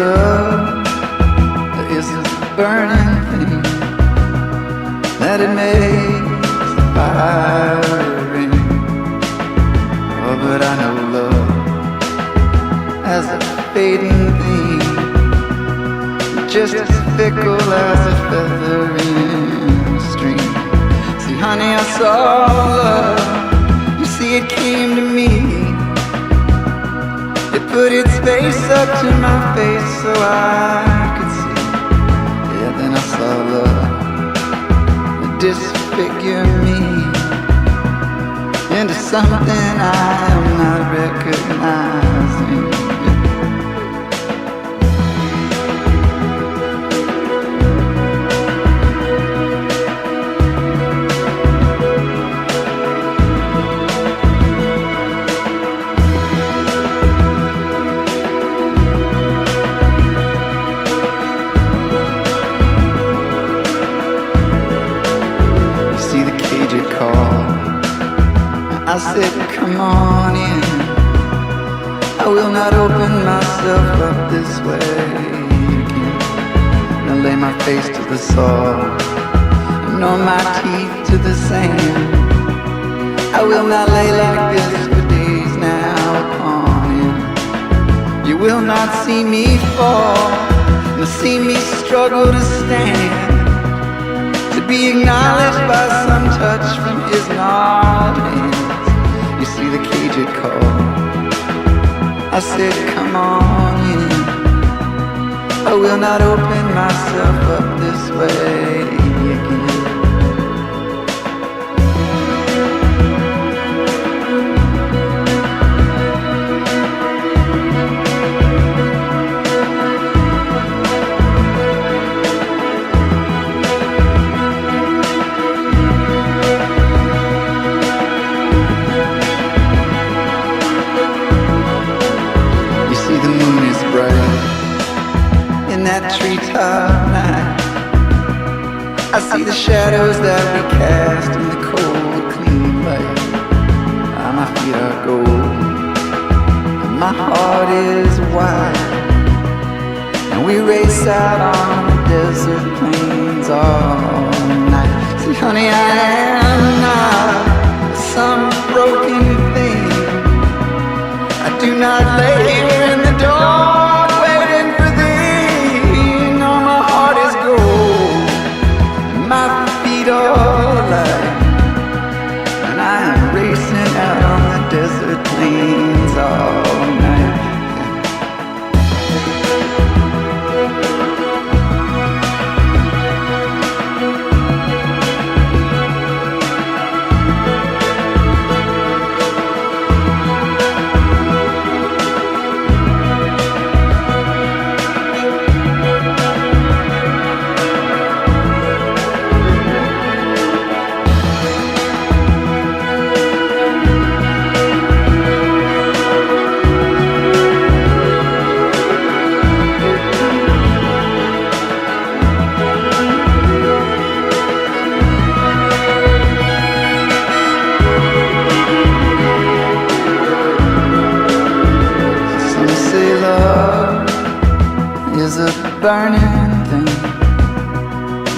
love is a burning thing, that it makes the fire ring. Oh, but I know love as a fading thing, just as fickle as a feather in a stream. See, honey, I saw love, you see, it came to me. It put its face up to my face so I could see. Yeah, then I saw love disfigure me into something I am not recognizing. I said, come on in. I will not open myself up this way again. Now lay my face to the soil, nor my teeth to the sand. I will not lay like this for days now upon him. You will not see me fall, nor see me struggle to stand, to be acknowledged by some touch from his gnarled hand. You see the cage it called. I said, come on in. I will not open myself up this way again. Treetop night, I see the shadows that we cast in the cold, clean light. My feet are gold, and my heart is wide, and we race out on the desert plains all night. See, honey, I am not some broken thing. I do not lay here in the dark desert plains all night. Burning thing,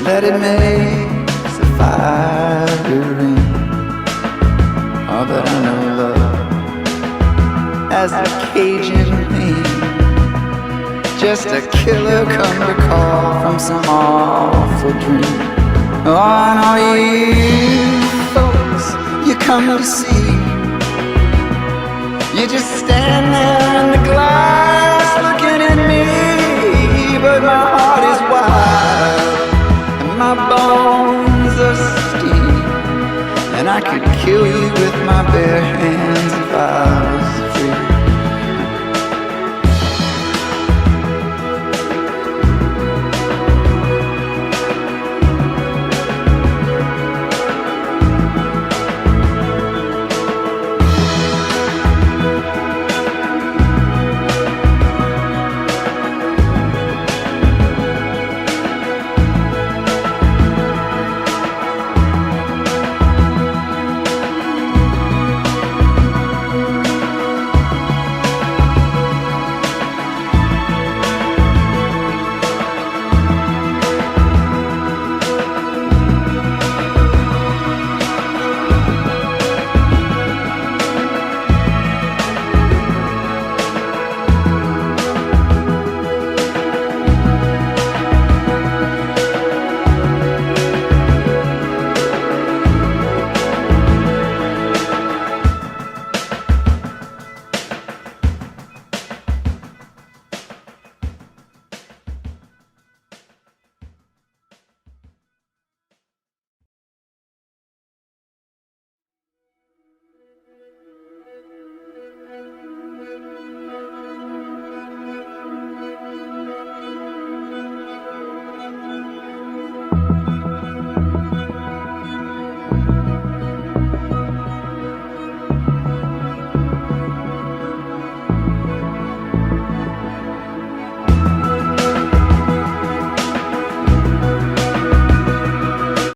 that it makes the fire ring. Oh, but I know love as a Cajun thing, just a killer come to call from some awful dream. Oh, and all you folks you come to see, you just stand there in the glass looking at me. But my heart is wild, and my bones are steel, and I could kill you with my bare hands